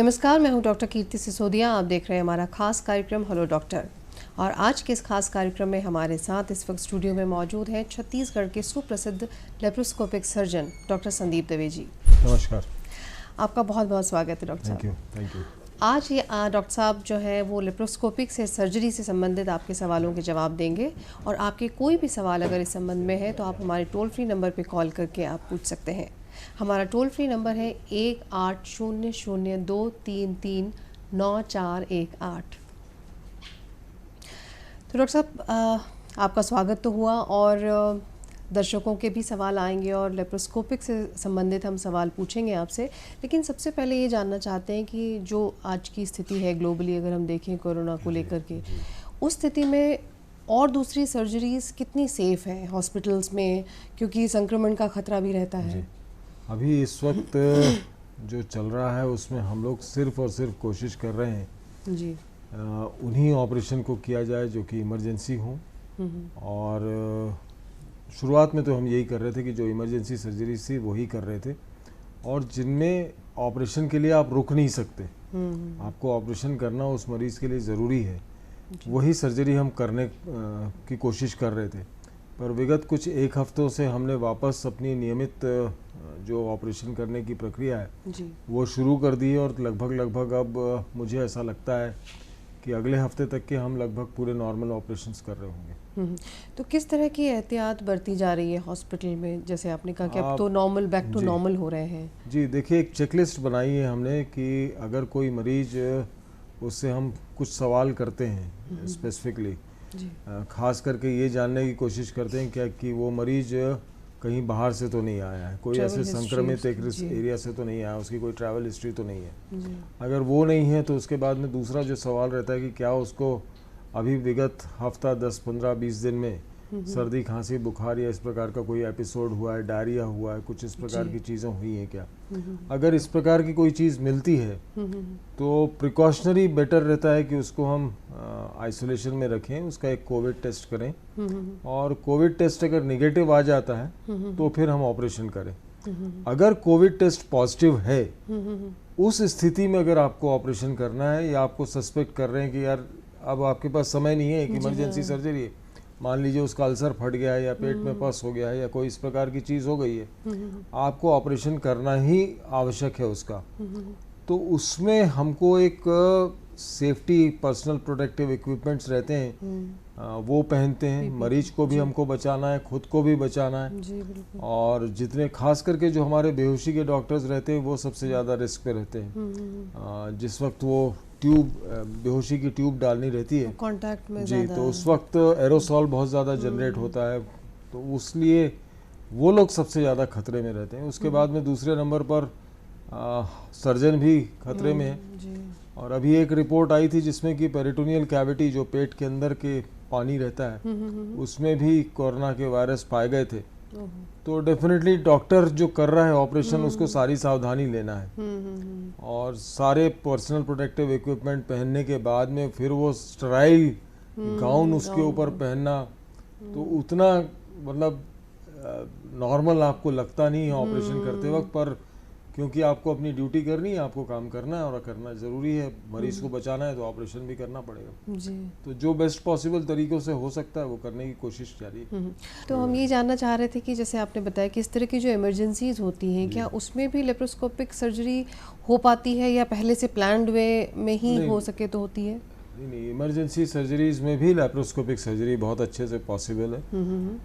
नमस्कार, मैं हूं डॉक्टर कीर्ति सिसोदिया। आप देख रहे हैं हमारा खास कार्यक्रम हेलो डॉक्टर। और आज के इस खास कार्यक्रम में हमारे साथ इस वक्त स्टूडियो में मौजूद हैं छत्तीसगढ़ के सुप्रसिद्ध laparoscopic surgeon doctor Sandeep Dave ji. नमस्कार। आपका बहुत बहुत स्वागत है डॉक्टर साहब। Thank you. आज ये डॉक्टर साहब जो है वो लेप्रोस्कोपिक से सर्जरी से संबंधित आपके सवालों के जवाब देंगे। और आपके कोई भी सवाल अगर इस संबंध में है तो आप हमारे टोल फ्री नंबर पर कॉल करके आप पूछ सकते हैं। हमारा टोल फ्री नंबर है 1800-233-9418। तो डॉक्टर साहब आपका स्वागत तो हुआ और दर्शकों के भी सवाल आएंगे और लेप्रोस्कोपिक से संबंधित हम सवाल पूछेंगे आपसे। लेकिन सबसे पहले ये जानना चाहते हैं कि जो आज की स्थिति है ग्लोबली, अगर हम देखें कोरोना को लेकर के, उस स्थिति में और दूसरी सर्जरीज कितनी सेफ़ हैं हॉस्पिटल्स में, क्योंकि संक्रमण का खतरा भी रहता है। अभी इस वक्त जो चल रहा है उसमें हम लोग सिर्फ और सिर्फ कोशिश कर रहे हैं जी उन्हीं ऑपरेशन को किया जाए जो कि इमरजेंसी हो। और शुरुआत में तो हम यही कर रहे थे कि जो इमरजेंसी सर्जरी थी वही कर रहे थे, और जिनमें ऑपरेशन के लिए आप रुक नहीं सकते, आपको ऑपरेशन करना उस मरीज़ के लिए ज़रूरी है, वही सर्जरी हम करने की कोशिश कर रहे थे। पर विगत कुछ एक हफ्तों से हमने वापस अपनी नियमित जो ऑपरेशन करने की प्रक्रिया है वो शुरू कर दी है, और लगभग अब मुझे ऐसा लगता है कि अगले हफ्ते तक के हम लगभग पूरे नॉर्मल ऑपरेशंस कर रहे होंगे। तो किस तरह की एहतियात बरती जा रही है हॉस्पिटल में? जैसे आपने कहा कि अब तो नॉर्मल बैक टू नॉर्मल हो रहे हैं। जी देखिए, एक चेकलिस्ट बनाई है हमने कि अगर कोई मरीज, उससे हम कुछ सवाल करते हैं स्पेसिफिकली, खास करके ये जानने की कोशिश करते हैं क्या कि वो मरीज कहीं बाहर से तो नहीं आया है, कोई ऐसे संक्रमित एक एरिया से तो नहीं आया, उसकी कोई ट्रैवल हिस्ट्री तो नहीं है। अगर वो नहीं है तो उसके बाद में दूसरा जो सवाल रहता है कि क्या उसको अभी विगत हफ्ता 10, 15, 20 दिन में सर्दी, खांसी, बुखार या इस प्रकार का कोई एपिसोड हुआ है, डायरिया हुआ है, कुछ इस प्रकार की चीज़ें हुई हैं क्या। अगर इस प्रकार की कोई चीज़ मिलती है तो प्रिकॉशनरी बेटर रहता है कि उसको हम आइसोलेशन में रखें, उसका एक कोविड टेस्ट करें, और कोविड टेस्ट अगर निगेटिव आ जाता है तो फिर हम ऑपरेशन करें। अगर कोविड टेस्ट पॉजिटिव है, उस स्थिति में अगर आपको ऑपरेशन करना है या आपको सस्पेक्ट कर रहे हैं कि यार अब आपके पास समय नहीं है, एक इमरजेंसी सर्जरी है, मान लीजिए उसका अल्सर फट गया है या पेट में पस हो गया है या कोई इस प्रकार की चीज़ हो गई है, आपको ऑपरेशन करना ही आवश्यक है उसका, तो उसमें हमको एक सेफ्टी पर्सनल प्रोटेक्टिव इक्विपमेंट्स रहते हैं, वो पहनते हैं। मरीज को भी हमको बचाना है, खुद को भी बचाना है। और जितने खास करके जो हमारे बेहोशी के डॉक्टर्स रहते हैं वो सबसे ज़्यादा रिस्क पे रहते हैं। जिस वक्त वो ट्यूब, बेहोशी की ट्यूब डालनी रहती है कांटेक्ट में जी, तो उस वक्त एरोसॉल बहुत ज़्यादा जनरेट होता है, तो उसलिए वो लोग सबसे ज़्यादा खतरे में रहते हैं। उसके बाद में दूसरे नंबर पर सर्जन भी खतरे में है। और अभी एक रिपोर्ट आई थी जिसमें कि पेरिटोनियल कैविटी, जो पेट के अंदर के पानी रहता है, उसमें भी कोरोना के वायरस पाए गए थे। तो डेफिनेटली डॉक्टर जो कर रहा है ऑपरेशन, उसको सारी सावधानी लेना है, और सारे पर्सनल प्रोटेक्टिव इक्विपमेंट पहनने के बाद में फिर वो स्टराइल गाउन उसके ऊपर पहनना, तो उतना मतलब नॉर्मल आपको लगता नहीं है ऑपरेशन करते वक्त, पर क्योंकि आपको अपनी ड्यूटी करनी है, आपको काम करना है और करना ज़रूरी है, मरीज को बचाना है, तो ऑपरेशन भी करना पड़ेगा जी। तो जो बेस्ट पॉसिबल तरीक़ों से हो सकता है वो करने की कोशिश जारी है। तो हम ये जानना चाह रहे थे कि जैसे आपने बताया कि इस तरह की जो इमरजेंसीज होती हैं, क्या उसमें भी लेप्रोस्कोपिक सर्जरी हो पाती है या पहले से प्लान्ड वे में ही हो सके तो होती है? नहीं, इमरजेंसी सर्जरीज में भी लेप्रोस्कोपिक सर्जरी बहुत अच्छे से पॉसिबल है।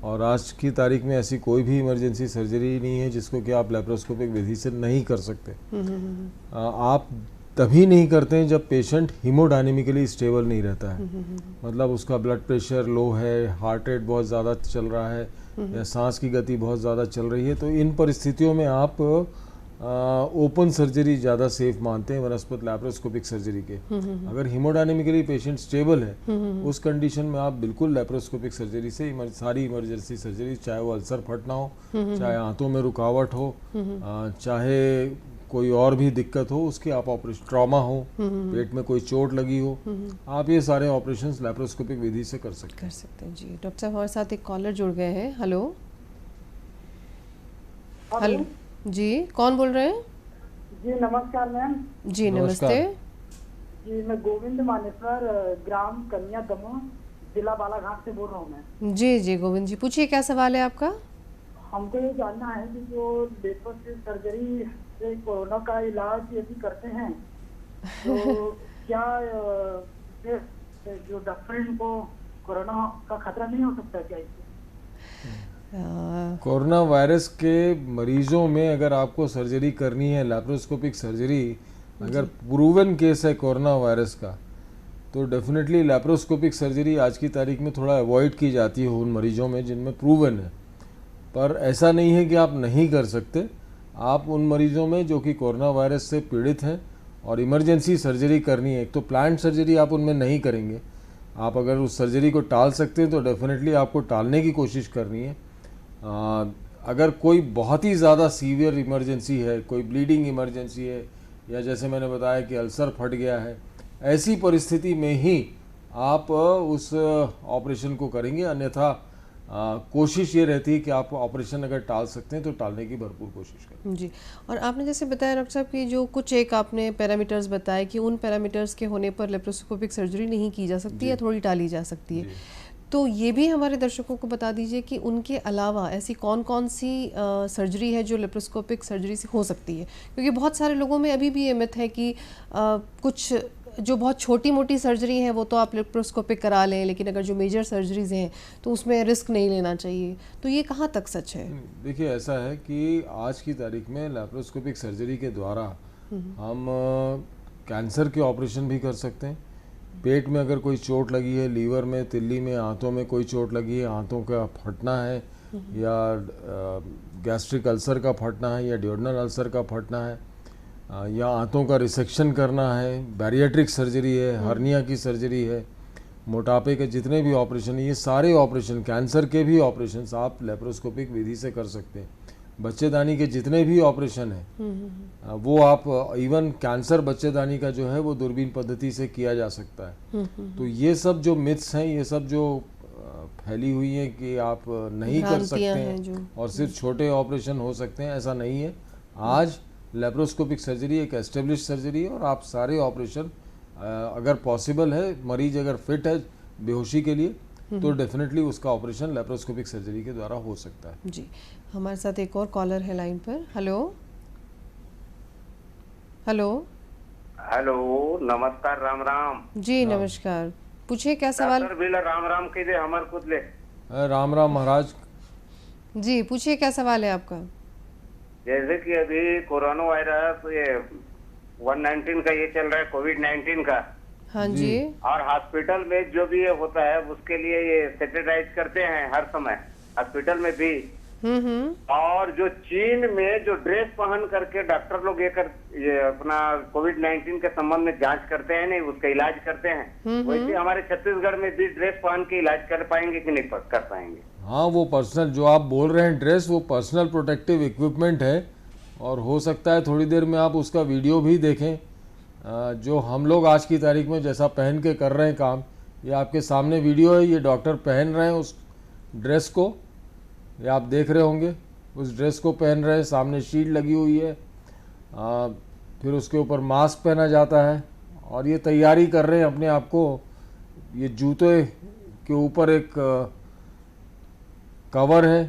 और आज की तारीख में ऐसी कोई भी इमरजेंसी सर्जरी नहीं है जिसको कि आप लेप्रोस्कोपिक विधि से नहीं कर सकते। आप तभी नहीं करते हैं जब पेशेंट हीमोडायनेमिकली स्टेबल नहीं रहता है, मतलब उसका ब्लड प्रेशर लो है, हार्ट रेट बहुत ज़्यादा चल रहा है, या सांस की गति बहुत ज़्यादा चल रही है, तो इन परिस्थितियों में आप ओपन सर्जरी ज़्यादा सेफ मानते हैं वनस्पत लैप्रोस्कोपिक सर्जरी के। अगर हीमोडायनेमिकली पेशेंट स्टेबल है, उस कंडीशन में आप बिल्कुल लैप्रोस्कोपिक सर्जरी से सारी इमरजेंसी सर्जरी, चाहे वो अल्सर फटना हो, चाहे आंतों में रुकावट हो, चाहे कोई और भी दिक्कत हो, उसकी आप ऑपरेशन, ट्रॉमा हो, पेट में कोई चोट लगी हो, आप ये सारे ऑपरेशंस लैप्रोस्कोपिक विधि से कर सकते हैं जी। डॉक्टर साहब हमारे साथ एक कॉलर जुड़ गए हैं। हेलो जी, कौन बोल रहे हैं? जी नमस्कार मैम। जी नमस्ते। जी मैं गोविंद मानेसर, ग्राम कन्या दमोह, जिला बालाघाट से बोल रहा हूँ मैं। जी जी गोविंद जी, पूछिए क्या सवाल है आपका। हमको ये जानना है कि जो लेप्रोस्कोपिक सर्जरी से कोरोना का इलाज यदि करते हैं तो क्या इससे जो डॉक्टर इनको कोरोना का खतरा नहीं हो सकता क्या इससे? कोरोना वायरस के मरीजों में अगर आपको सर्जरी करनी है, लैप्रोस्कोपिक सर्जरी, अगर प्रूवन केस है कोरोना वायरस का, तो डेफिनेटली लैप्रोस्कोपिक सर्जरी आज की तारीख में थोड़ा अवॉइड की जाती है उन मरीजों में जिनमें प्रूवन है। पर ऐसा नहीं है कि आप नहीं कर सकते। आप उन मरीजों में जो कि कोरोना वायरस से पीड़ित हैं और इमरजेंसी सर्जरी करनी है, एक तो प्लान्ड सर्जरी आप उनमें नहीं करेंगे, आप अगर उस सर्जरी को टाल सकते हैं तो डेफिनेटली आपको टालने की कोशिश करनी है। अगर कोई बहुत ही ज़्यादा सीवियर इमरजेंसी है, कोई ब्लीडिंग इमरजेंसी है, या जैसे मैंने बताया कि अल्सर फट गया है, ऐसी परिस्थिति में ही आप उस ऑपरेशन को करेंगे। अन्यथा कोशिश ये रहती है कि आप ऑपरेशन अगर टाल सकते हैं तो टालने की भरपूर कोशिश करें। जी, और आपने जैसे बताया डॉक्टर साहब कि जो कुछ एक आपने पैरामीटर्स बताए कि उन पैरामीटर्स के होने पर लेप्रोस्कोपिक सर्जरी नहीं की जा सकती या थोड़ी टाली जा सकती है, तो ये भी हमारे दर्शकों को बता दीजिए कि उनके अलावा ऐसी कौन कौन सी सर्जरी है जो लेप्रोस्कोपिक सर्जरी से हो सकती है, क्योंकि बहुत सारे लोगों में अभी भी ये मिथ है कि कुछ जो बहुत छोटी मोटी सर्जरी है वो तो आप लेप्रोस्कोपिक करा लें, लेकिन अगर जो मेजर सर्जरीज हैं तो उसमें रिस्क नहीं लेना चाहिए, तो ये कहाँ तक सच है? देखिए, ऐसा है कि आज की तारीख में लैप्रोस्कोपिक सर्जरी के द्वारा हम कैंसर के ऑपरेशन भी कर सकते हैं। पेट में अगर कोई चोट लगी है, लीवर में, तिल्ली में, आंतों में कोई चोट लगी है, आंतों का फटना है, या गैस्ट्रिक अल्सर का फटना है, या ड्यूोडेनल अल्सर का फटना है, या आंतों का रिसेक्शन करना है, बैरिएट्रिक सर्जरी है, हर्निया की सर्जरी है, मोटापे के जितने भी ऑपरेशन, ये सारे ऑपरेशन, कैंसर के भी ऑपरेशन आप लेप्रोस्कोपिक विधि से कर सकते हैं। बच्चेदानी के जितने भी ऑपरेशन हैं वो आप इवन कैंसर बच्चेदानी का जो है वो दूरबीन पद्धति से किया जा सकता है। तो ये सब जो मिथ्स हैं, ये सब जो फैली हुई हैं कि आप नहीं कर सकते हैं और सिर्फ छोटे ऑपरेशन हो सकते हैं, ऐसा नहीं है। आज लेप्रोस्कोपिक सर्जरी एक एस्टेब्लिश सर्जरी है और आप सारे ऑपरेशन अगर पॉसिबल है, मरीज अगर फिट है बेहोशी के लिए, तो डेफिनेटली उसका ऑपरेशन लेप्रोस्कोपिक सर्जरी के द्वारा हो सकता है। जी, हमारे साथ एक और कॉलर है लाइन पर। हेलो हेलो हेलो, नमस्कार, राम राम जी। नमस्कार, पूछिए क्या सवाल। राम राम के दे हमार खुद ले। राम राम महाराज जी, पूछिए क्या सवाल है आपका। जैसे कि अभी कोरोना वायरस ये 119 का ये चल रहा है, कोविड-19 का। हाँ जी। और हॉस्पिटल में जो भी ये होता है उसके लिए ये सैनिटाइज करते हैं हर समय, हॉस्पिटल में भी। और जो चीन में जो ड्रेस पहन करके डॉक्टर लोग ये अपना कोविड-19 के संबंध में जांच करते हैं, नहीं उसका इलाज करते हैं, वैसे हमारे छत्तीसगढ़ में भी ड्रेस पहन के इलाज कर पाएंगे कि नहीं कर पाएंगे? हाँ, वो पर्सनल जो आप बोल रहे हैं ड्रेस, वो पर्सनल प्रोटेक्टिव इक्विपमेंट है और हो सकता है थोड़ी देर में आप उसका वीडियो भी देखें। जो हम लोग आज की तारीख में जैसा पहन के कर रहे हैं काम, ये आपके सामने वीडियो है, ये डॉक्टर पहन रहे हैं उस ड्रेस को, ये आप देख रहे होंगे, उस ड्रेस को पहन रहे हैं, सामने शील्ड लगी हुई है, फिर उसके ऊपर मास्क पहना जाता है और ये तैयारी कर रहे हैं अपने आप को। ये जूते के ऊपर एक कवर है,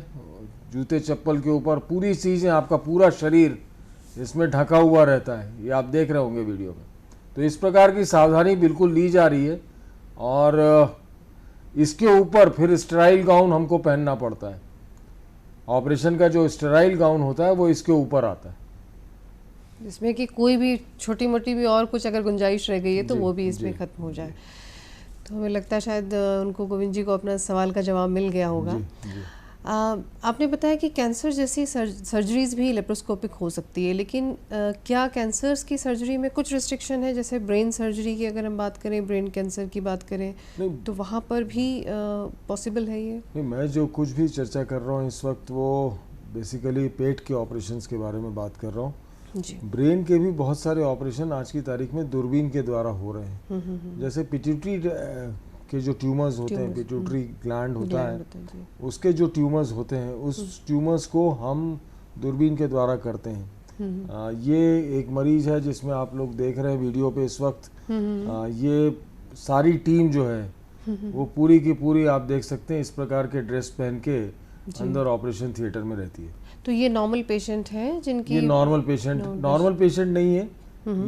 जूते चप्पल के ऊपर पूरी चीज़ें, आपका पूरा शरीर इसमें ढका हुआ रहता है, ये आप देख रहे होंगे वीडियो में। तो इस प्रकार की सावधानी बिल्कुल ली जा रही है और इसके ऊपर फिर स्टेराइल गाउन हमको पहनना पड़ता है। ऑपरेशन का जो स्टेराइल गाउन होता है वो इसके ऊपर आता है, जिसमें कि कोई भी छोटी मोटी भी और कुछ अगर गुंजाइश रह गई है तो वो भी इसमें ख़त्म हो जाए। तो हमें लगता है शायद उनको, गोविंद जी को अपना सवाल का जवाब मिल गया होगा। आपने बताया कि कैंसर जैसी सर्जरीज भी लेप्रोस्कोपिक हो सकती है, लेकिन क्या कैंसर्स की सर्जरी में कुछ रिस्ट्रिक्शन है? जैसे ब्रेन सर्जरी की अगर हम बात करें, ब्रेन कैंसर की बात करें, तो वहाँ पर भी पॉसिबल है ये? नहीं, मैं जो कुछ भी चर्चा कर रहा हूँ इस वक्त वो बेसिकली पेट के ऑपरेशंस के बारे में बात कर रहा हूँ। ब्रेन के भी बहुत सारे ऑपरेशन आज की तारीख में दूरबीन के द्वारा हो रहे हैं। जैसे पिट्यूटरी के जो ट्यूमर्स होते हैं, पिट्यूटरी ग्लैंड होता है, उसके जो ट्यूमर्स होते हैं, उस ट्यूमर्स को हम दूरबीन के द्वारा करते हैं। ये एक मरीज है जिसमें आप लोग देख रहे हैं वीडियो पे इस वक्त, ये सारी टीम जो है वो पूरी की पूरी आप देख सकते हैं इस प्रकार के ड्रेस पहन के अंदर ऑपरेशन थिएटर में रहती है। तो ये नॉर्मल पेशेंट हैं जिनकी, ये नॉर्मल पेशेंट नहीं है,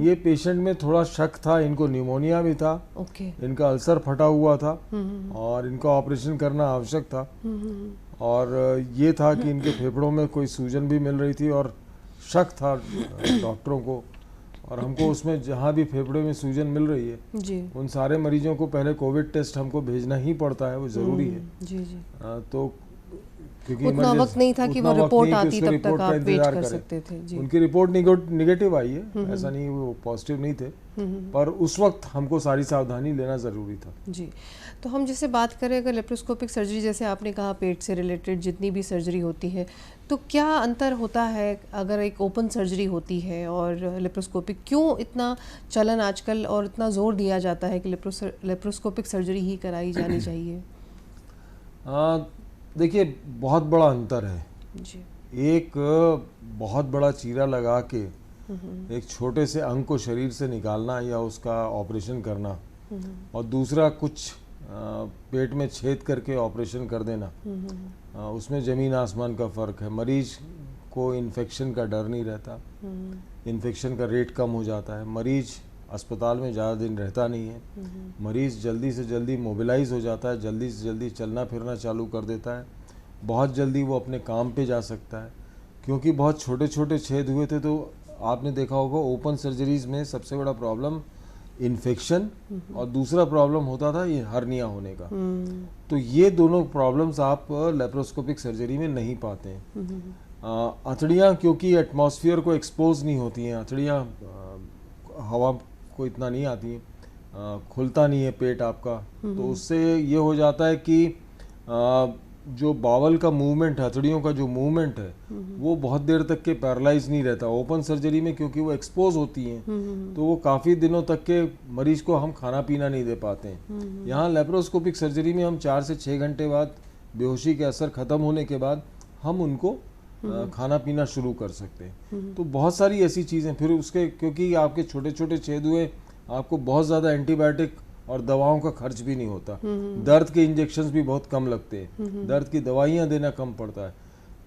ये पेशेंट में थोड़ा शक था, इनको न्यूमोनिया भी था, इनका अल्सर फटा हुआ था और इनका ऑपरेशन करना आवश्यक था। और ये था कि इनके फेफड़ों में कोई सूजन भी मिल रही थी और शक था डॉक्टरों को, और हमको उसमें जहाँ भी फेफड़े में सूजन मिल रही है जी, उन सारे मरीजों को पहले कोविड टेस्ट हमको भेजना ही पड़ता है, वो ज़रूरी है। जी जी। तो क्योंकि उतना वक्त नहीं था कि वो रिपोर्ट आती तब तक आप वेट कर सकते थे। जी। उनकी रिपोर्ट निगेटिव आई है, ऐसा नहीं वो पॉजिटिव नहीं थे, पर उस वक्त हमको सारी सावधानी लेना ज़रूरी था। जी, तो हम जैसे बात करें अगर लेप्रोस्कोपिक सर्जरी, जैसे आपने कहा पेट से रिलेटेड जितनी भी सर्जरी होती है, तो क्या अंतर होता है अगर एक ओपन सर्जरी होती है और लेप्रोस्कोपिक? क्यों इतना चलन आजकल और इतना जोर दिया जाता है कि लेप्रोस्कोपिक सर्जरी ही कराई जानी चाहिए? देखिए, बहुत बड़ा अंतर है जी। एक बहुत बड़ा चीरा लगा के एक छोटे से अंग को शरीर से निकालना या उसका ऑपरेशन करना, और दूसरा कुछ पेट में छेद करके ऑपरेशन कर देना, उसमें ज़मीन आसमान का फ़र्क है। मरीज को इन्फेक्शन का डर नहीं रहता, इन्फेक्शन का रेट कम हो जाता है, मरीज अस्पताल में ज़्यादा दिन रहता नहीं है, मरीज़ जल्दी से जल्दी मोबिलाइज हो जाता है, जल्दी से जल्दी चलना फिरना चालू कर देता है, बहुत जल्दी वो अपने काम पे जा सकता है। क्योंकि बहुत छोटे छोटे छेद हुए थे, तो आपने देखा होगा ओपन सर्जरीज में सबसे बड़ा प्रॉब्लम इन्फेक्शन और दूसरा प्रॉब्लम होता था ये हर्निया होने का। तो ये दोनों प्रॉब्लम्स आप लेप्रोस्कोपिक सर्जरी में नहीं पाते हैं। अतड़ियाँ क्योंकि एटमॉस्फेयर को एक्सपोज नहीं होती हैं, अतड़ियाँ हवा को इतना नहीं आती है, खुलता नहीं है पेट आपका, तो उससे ये हो जाता है कि जो बावल का मूवमेंट है, हथड़ियों का जो मूवमेंट है, वो बहुत देर तक के पैरालाइज नहीं रहता। ओपन सर्जरी में क्योंकि वो एक्सपोज होती हैं तो वो काफ़ी दिनों तक के मरीज को हम खाना पीना नहीं दे पाते हैं। यहाँ लेप्रोस्कोपिक सर्जरी में हम 4 से 6 घंटे बाद बेहोशी के असर खत्म होने के बाद हम उनको खाना पीना शुरू कर सकते हैं। तो बहुत सारी ऐसी चीज़ें, फिर उसके क्योंकि आपके छोटे छोटे छेद हुए, आपको बहुत ज़्यादा एंटीबायोटिक और दवाओं का खर्च भी नहीं होता, दर्द के इंजेक्शंस भी बहुत कम लगते हैं, दर्द की दवाइयाँ देना कम पड़ता है।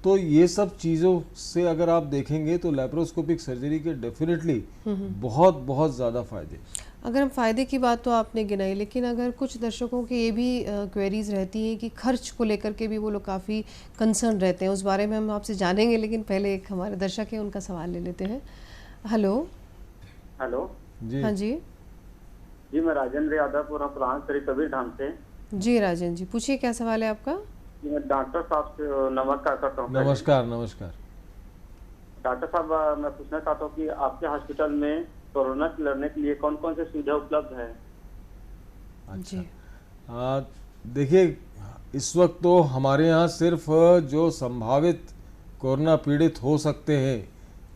तो ये सब चीज़ों से अगर आप देखेंगे तो लेप्रोस्कोपिक सर्जरी के डेफिनेटली बहुत बहुत ज़्यादा फ़ायदे। अगर हम फ़ायदे की बात तो आपने गिनाई, लेकिन अगर कुछ दर्शकों की ये भी क्वेरीज रहती हैं कि खर्च को लेकर के भी वो लोग काफ़ी कंसर्न रहते हैं, उस बारे में हम आपसे जानेंगे, लेकिन पहले एक हमारे दर्शक है उनका सवाल ले लेते हैं। हेलो। हेलो जी। हाँ जी जी, मैं राजेंद्र यादव पूरा प्राण श्री कबीर धाम से। जी राजेंद्र जी, पूछिए क्या सवाल है आपका? मैं डॉक्टर साहब से नमस्कार करता हूँ। नमस्कार। नमस्कार डॉक्टर साहब, मैं पूछना चाहता हूँ कि आपके हॉस्पिटल में कोरोना से लड़ने के लिए कौन कौन से सुविधा उपलब्ध है? अच्छा, देखिए, इस वक्त तो हमारे यहाँ सिर्फ जो संभावित कोरोना पीड़ित हो सकते हैं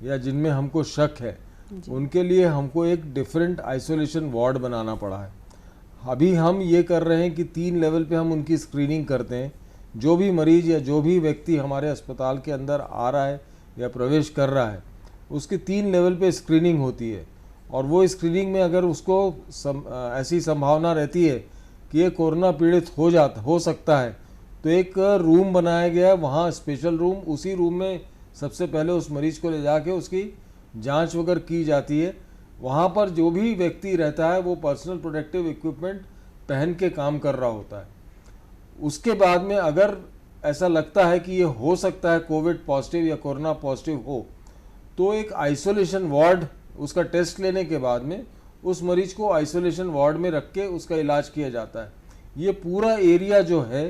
या जिनमें हमको शक है, उनके लिए हमको एक डिफरेंट आइसोलेशन वार्ड बनाना पड़ा है। अभी हम ये कर रहे हैं कि 3 लेवल पे हम उनकी स्क्रीनिंग करते हैं। जो भी मरीज या जो भी व्यक्ति हमारे अस्पताल के अंदर आ रहा है या प्रवेश कर रहा है, उसकी 3 लेवल पे स्क्रीनिंग होती है, और वो स्क्रीनिंग में अगर उसको ऐसी संभावना रहती है कि ये कोरोना पीड़ित हो सकता है, तो एक रूम बनाया गया है, वहाँ स्पेशल रूम, उसी रूम में सबसे पहले उस मरीज को ले जाके उसकी जांच वगैरह की जाती है। वहाँ पर जो भी व्यक्ति रहता है वो पर्सनल प्रोटेक्टिव इक्विपमेंट पहन के काम कर रहा होता है। उसके बाद में अगर ऐसा लगता है कि ये हो सकता है कोविड पॉजिटिव या कोरोना पॉजिटिव हो, तो एक आइसोलेशन वार्ड, उसका टेस्ट लेने के बाद में उस मरीज को आइसोलेशन वार्ड में रख के उसका इलाज किया जाता है। ये पूरा एरिया जो है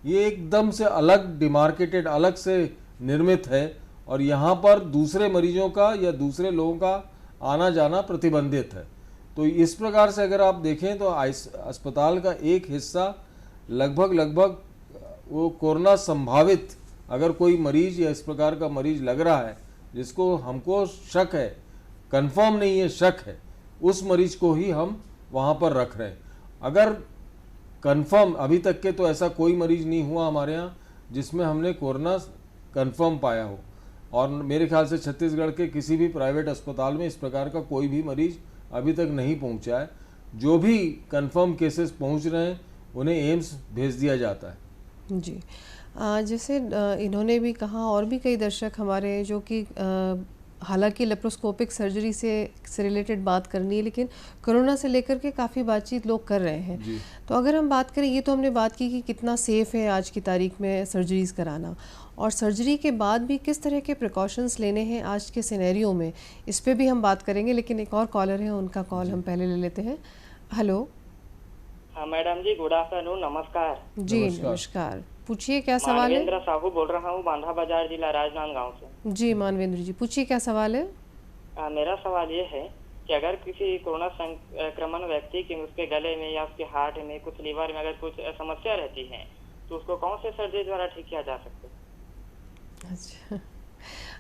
ये एकदम से अलग डिमार्केटेड, अलग से निर्मित है, और यहाँ पर दूसरे मरीजों का या दूसरे लोगों का आना जाना प्रतिबंधित है। तो इस प्रकार से अगर आप देखें तो अस्पताल का एक हिस्सा लगभग वो कोरोना संभावित, अगर कोई मरीज या इस प्रकार का मरीज लग रहा है जिसको हमको शक है, कंफर्म नहीं है, शक है, उस मरीज को ही हम वहाँ पर रख रहे हैं। अगर कंफर्म, अभी तक के तो ऐसा कोई मरीज नहीं हुआ हमारे यहाँ जिसमें हमने कोरोना कंफर्म पाया हो। और मेरे ख्याल से छत्तीसगढ़ के किसी भी प्राइवेट अस्पताल में इस प्रकार का कोई भी मरीज अभी तक नहीं पहुंचा है। जो भी कंफर्म केसेस पहुंच रहे हैं उन्हें एम्स भेज दिया जाता है। जी, जैसे इन्होंने भी कहा और भी कई दर्शक हमारे हैं जो कि हालांकि लेप्रोस्कोपिक सर्जरी से रिलेटेड बात करनी है, लेकिन कोरोना से लेकर के काफ़ी बातचीत लोग कर रहे हैं। तो अगर हम बात करें, ये तो हमने बात की कि कितना सेफ़ है आज की तारीख में सर्जरीज कराना, और सर्जरी के बाद भी किस तरह के प्रिकॉशंस लेने हैं आज के सिनेरियो में, इस पे भी हम बात करेंगे। लेकिन एक और कॉलर है, उनका कॉल हम पहले ले लेते हैं। हेलो। हाँ मैडम जी, गुड आफ्टरनून, नमस्कार। जी नमस्कार, पूछिए क्या सवाल है। मानवेंद्र साहू बोल रहा हूँ, बांधा बाजार, जिला राजनांदगांव से। जी मानवेंद्र जी, पूछिए क्या सवाल है। मेरा सवाल ये है कि अगर किसी कोरोना संक्रमण व्यक्ति के उसके गले में या उसके हार्ट में, कुछ लीवर में अगर कुछ समस्या रहती है तो उसको कौन से सर्जरी द्वारा ठीक किया जा सकता है? अच्छा,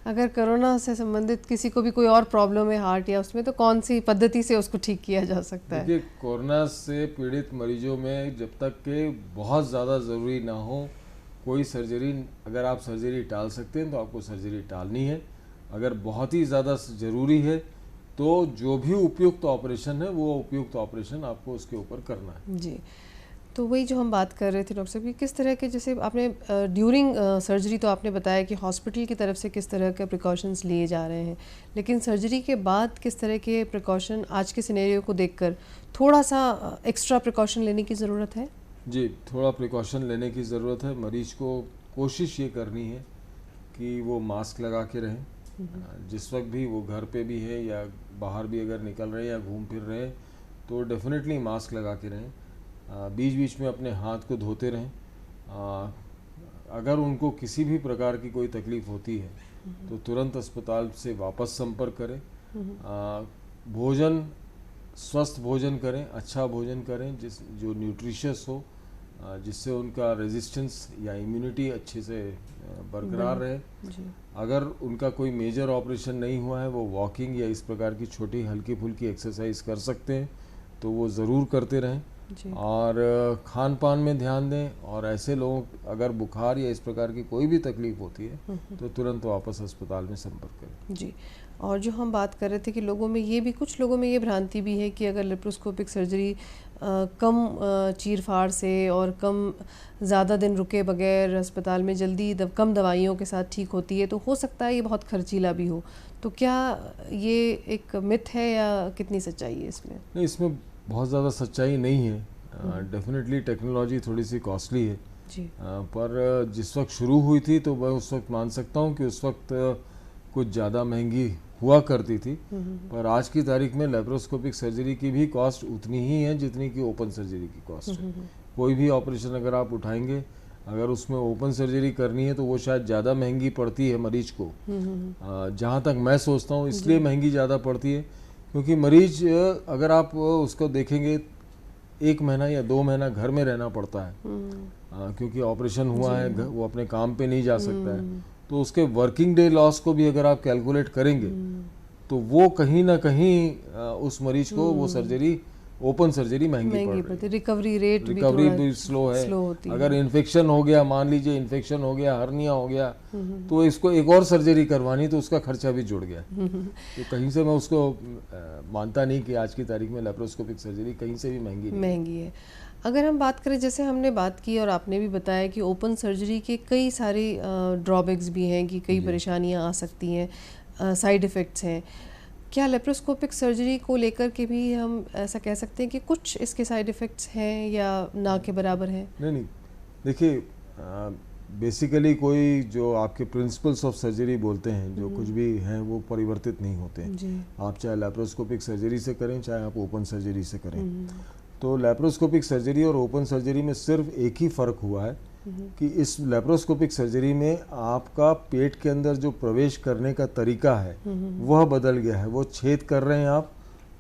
अगर कोरोना से संबंधित किसी को भी कोई और प्रॉब्लम है हार्ट या उसमें, तो कौन सी पद्धति से उसको ठीक किया जा सकता है? देखिए, कोरोना से पीड़ित मरीजों में जब तक के बहुत ज़्यादा ज़रूरी ना हो कोई सर्जरी, अगर आप सर्जरी टाल सकते हैं तो आपको सर्जरी टालनी है। अगर बहुत ही ज़्यादा ज़रूरी है तो जो भी उपयुक्त ऑपरेशन है वो उपयुक्त ऑपरेशन आपको उसके ऊपर करना है। जी, तो वही जो हम बात कर रहे थे डॉक्टर साहब कि किस तरह के, जैसे आपने ड्यूरिंग सर्जरी तो आपने बताया कि हॉस्पिटल की तरफ से किस तरह के प्रिकॉशंस लिए जा रहे हैं, लेकिन सर्जरी के बाद किस तरह के प्रिकॉशन आज के सिनेरियो को देखकर थोड़ा सा एक्स्ट्रा प्रिकॉशन लेने की ज़रूरत है? जी, थोड़ा प्रिकॉशन लेने की ज़रूरत है। मरीज को कोशिश ये करनी है कि वो मास्क लगा के रहें, जिस वक्त भी वो घर पे भी है या बाहर भी अगर निकल रहे हैं या घूम फिर रहे हैं तो डेफिनेटली मास्क लगा के रहें। बीच बीच में अपने हाथ को धोते रहें। अगर उनको किसी भी प्रकार की कोई तकलीफ़ होती है तो तुरंत अस्पताल से वापस संपर्क करें। भोजन, स्वस्थ भोजन करें, अच्छा भोजन करें जो न्यूट्रिशियस हो, जिससे उनका रेजिस्टेंस या इम्यूनिटी अच्छे से बरकरार रहे। अगर उनका कोई मेजर ऑपरेशन नहीं हुआ है, वो वॉकिंग या इस प्रकार की छोटी हल्की फुल्की एक्सरसाइज कर सकते हैं तो वो ज़रूर करते रहें। और खान पान में ध्यान दें, और ऐसे लोगों अगर बुखार या इस प्रकार की कोई भी तकलीफ होती है तो तुरंत वापस अस्पताल में संपर्क करें। जी, और जो हम बात कर रहे थे कि लोगों में ये भी, कुछ लोगों में ये भ्रांति भी है कि अगर लेप्रोस्कोपिक सर्जरी कम चीर फाड़ से और कम ज़्यादा दिन रुके बगैर अस्पताल में जल्दी कम दवाइयों के साथ ठीक होती है, तो हो सकता है ये बहुत खर्चीला भी हो। तो क्या ये एक मिथ है या कितनी सच्चाई है इसमें? नहीं, इसमें बहुत ज़्यादा सच्चाई नहीं है। डेफिनेटली टेक्नोलॉजी थोड़ी सी कॉस्टली है जी। पर जिस वक्त शुरू हुई थी तो मैं उस वक्त मान सकता हूँ कि उस वक्त कुछ ज़्यादा महंगी हुआ करती थी, पर आज की तारीख में लेप्रोस्कोपिक सर्जरी की भी कॉस्ट उतनी ही है जितनी कि ओपन सर्जरी की कॉस्ट है। कोई भी ऑपरेशन अगर आप उठाएंगे, अगर उसमें ओपन सर्जरी करनी है तो वो शायद ज़्यादा महंगी पड़ती है मरीज को। जहाँ तक मैं सोचता हूँ इसलिए महंगी ज़्यादा पड़ती है क्योंकि मरीज, अगर आप उसको देखेंगे, 1 महीना या 2 महीना घर में रहना पड़ता है क्योंकि ऑपरेशन हुआ है, वो अपने काम पे नहीं जा सकता है। तो उसके वर्किंग डे लॉस को भी अगर आप कैलकुलेट करेंगे तो वो कहीं ना कहीं उस मरीज को वो सर्जरी, ओपन सर्जरी महंगी पड़ती है। रिकवरी रेट भी स्लो है। अगर इन्फेक्शन हो गया, मान लीजिए इन्फेक्शन हो गया, हर्निया हो गया, तो इसको एक और सर्जरी करवानी तो उसका खर्चा भी जुड़ गया। तो कहीं से मैं उसको मानता नहीं कि आज की तारीख में लेप्रोस्कोपिक सर्जरी कहीं से भी महंगी है। अगर हम बात करें, जैसे हमने बात की और आपने भी बताया कि ओपन सर्जरी के कई सारे ड्रॉबैक्स भी हैं कि कई परेशानियां आ सकती हैं, साइड इफ़ेक्ट्स हैं। क्या लेप्रोस्कोपिक सर्जरी को लेकर के भी हम ऐसा कह सकते हैं कि कुछ इसके साइड इफ़ेक्ट्स हैं या ना के बराबर हैं? नहीं, देखिए, बेसिकली कोई जो आपके प्रिंसिपल्स ऑफ सर्जरी बोलते हैं, जो कुछ भी हैं वो परिवर्तित नहीं होते हैं। आप चाहे लेप्रोस्कोपिक सर्जरी से करें, चाहे आप ओपन सर्जरी से करें। तो लेप्रोस्कोपिक सर्जरी और ओपन सर्जरी में सिर्फ एक ही फ़र्क हुआ है कि इस लेप्रोस्कोपिक सर्जरी में आपका पेट के अंदर जो प्रवेश करने का तरीका है वह बदल गया है। वो छेद कर रहे हैं आप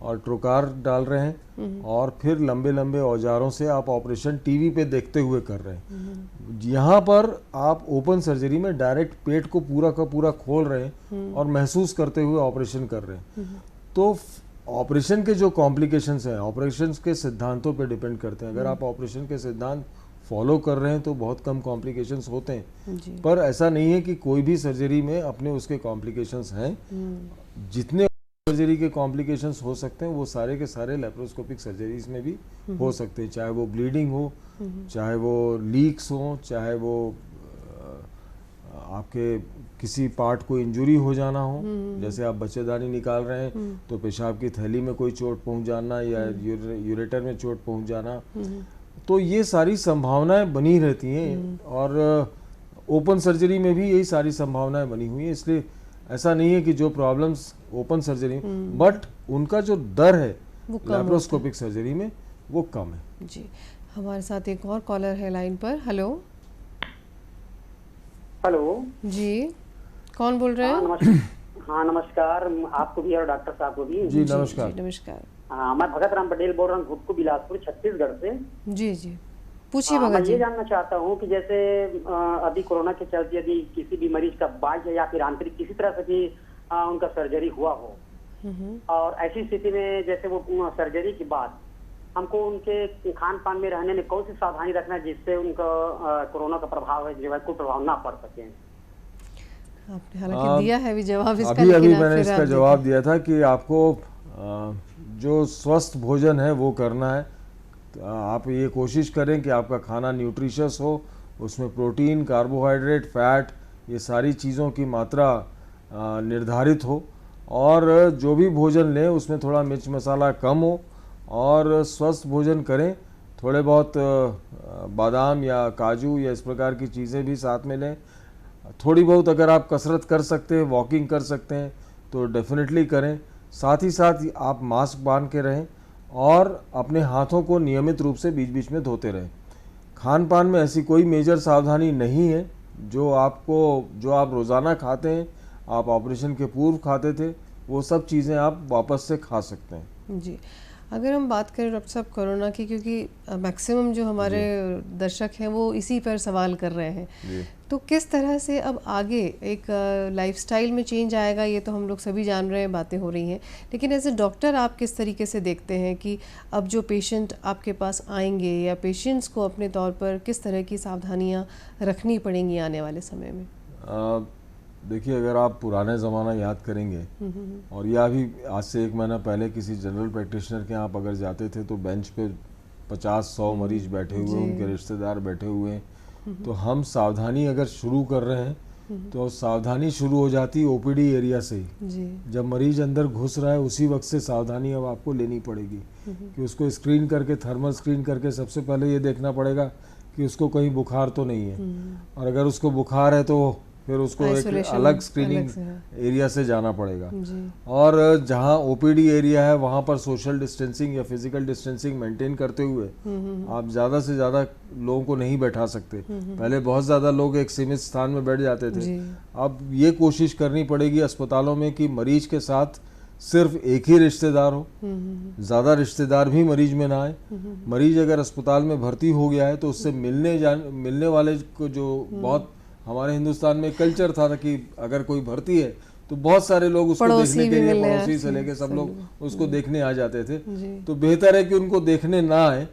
और ट्रोकार डाल रहे हैं और फिर लंबे लंबे औजारों से आप ऑपरेशन टीवी पे देखते हुए कर रहे हैं। यहाँ पर आप ओपन सर्जरी में डायरेक्ट पेट को पूरा का पूरा खोल रहे हैं और महसूस करते हुए ऑपरेशन कर रहे हैं। तो ऑपरेशन के जो कॉम्प्लिकेशंस हैं, ऑपरेशन के सिद्धांतों पे डिपेंड करते हैं। अगर आप ऑपरेशन के सिद्धांत फॉलो कर रहे हैं तो बहुत कम कॉम्प्लिकेशंस होते हैं। जी। पर ऐसा नहीं है कि कोई भी सर्जरी में अपने उसके कॉम्प्लिकेशंस हैं। जितने सर्जरी के कॉम्प्लिकेशंस हो सकते हैं वो सारे के सारे लेप्रोस्कोपिक सर्जरीज में भी हो सकते हैं, चाहे वो ब्लीडिंग हो, चाहे वो लीक्स हो, चाहे वो आपके किसी पार्ट को इंजरी हो जाना हो, जैसे आप बच्चेदानी निकाल रहे हैं तो पेशाब की थैली में कोई चोट पहुंच जाना या यूरेटर में चोट पहुंच जाना, तो ये सारी संभावनाएं बनी रहती हैं। और ओपन सर्जरी में भी यही सारी संभावनाएं बनी हुई हैं। इसलिए ऐसा नहीं है कि जो प्रॉब्लम्स ओपन सर्जरी बट उनका जो दर है लैप्रोस्कोपिक सर्जरी में वो कम है। जी। हमारे साथ एक और कॉलर है लाइन पर। हेलो। हेलो जी, कौन बोल रहे हैं? हाँ नमस्कार, आपको भी और डॉक्टर साहब को भी। जी नमस्कार। जी, नमस्कार। हाँ, मैं भगत राम पटेल बोल रहा हूँ, घुटकू बिलासपुर छत्तीसगढ़ से। जी जी, पूछिए मैं भगत जी। ये जानना चाहता हूँ कि जैसे अभी कोरोना के चलते यदि किसी भी मरीज का बाह्य या फिर आंतरिक किसी तरह से भी उनका सर्जरी हुआ हो, और ऐसी स्थिति में जैसे वो सर्जरी के बाद हमको उनके खान पान में रहने में कौन सी सावधानी रखना है जिससे उनका कोरोना का प्रभाव है जो है कोई प्रभाव ना पड़ सके। आपने हालांकि दिया है भी जवाब इसका, अभी लेकिन आप मैंने फिर इसका आप जवाब दिया था कि आपको जो स्वस्थ भोजन है वो करना है। तो आप ये कोशिश करें कि आपका खाना न्यूट्रिशियस हो, उसमें प्रोटीन, कार्बोहाइड्रेट, फैट, ये सारी चीज़ों की मात्रा निर्धारित हो, और जो भी भोजन लें उसमें थोड़ा मिर्च मसाला कम हो, और स्वस्थ भोजन करें। थोड़े बहुत बादाम या काजू या इस प्रकार की चीज़ें भी साथ में लें। थोड़ी बहुत अगर आप कसरत कर सकते हैं, वॉकिंग कर सकते हैं तो डेफिनेटली करें। साथ ही साथ आप मास्क बांध के रहें और अपने हाथों को नियमित रूप से बीच बीच में धोते रहें। खान पान में ऐसी कोई मेजर सावधानी नहीं है। जो आप रोज़ाना खाते हैं, आप ऑपरेशन के पूर्व खाते थे, वो सब चीज़ें आप वापस से खा सकते हैं। जी। अगर हम बात करें डॉक्टर साहब कोरोना की, क्योंकि मैक्सिमम जो हमारे दर्शक हैं वो इसी पर सवाल कर रहे हैं, तो किस तरह से अब आगे एक लाइफस्टाइल में चेंज आएगा, ये तो हम लोग सभी जान रहे हैं, बातें हो रही हैं, लेकिन एज ए डॉक्टर आप किस तरीके से देखते हैं कि अब जो पेशेंट आपके पास आएंगे या पेशेंट्स को अपने तौर पर किस तरह की सावधानियाँ रखनी पड़ेंगी आने वाले समय में? देखिए, अगर आप पुराने ज़माना याद करेंगे और या भी आज से 1 महीना पहले किसी जनरल प्रैक्टिशनर के यहाँ आप अगर जाते थे तो बेंच पे 50-100 मरीज बैठे हुए, उनके रिश्तेदार बैठे हुए हैं। तो हम सावधानी अगर शुरू कर रहे हैं तो सावधानी शुरू हो जाती ओपीडी एरिया से ही। जब मरीज अंदर घुस रहा है उसी वक्त से सावधानी अब आपको लेनी पड़ेगी कि उसको स्क्रीन करके, थर्मल स्क्रीन करके सबसे पहले ये देखना पड़ेगा कि उसको कहीं बुखार तो नहीं है, और अगर उसको बुखार है तो फिर उसको एक अलग स्क्रीनिंग एरिया से जाना पड़ेगा। और जहाँ ओपीडी एरिया है वहाँ पर सोशल डिस्टेंसिंग या फिजिकल डिस्टेंसिंग मेंटेन करते हुए आप ज़्यादा से ज़्यादा लोगों को नहीं बैठा सकते। पहले बहुत ज़्यादा लोग एक सीमित स्थान में बैठ जाते थे। अब ये कोशिश करनी पड़ेगी अस्पतालों में कि मरीज के साथ सिर्फ एक ही रिश्तेदार हो, ज़्यादा रिश्तेदार भी मरीज में ना आए। मरीज अगर अस्पताल में भर्ती हो गया है तो उससे मिलने वाले को, जो बहुत हमारे हिंदुस्तान में कल्चर था कि अगर कोई भर्ती है तो बहुत सारे लोग उसको देखने के लिए, पड़ोसी से लेके सब लोग उसको देखने आ जाते थे। तो बेहतर है कि उनको देखने ना आए।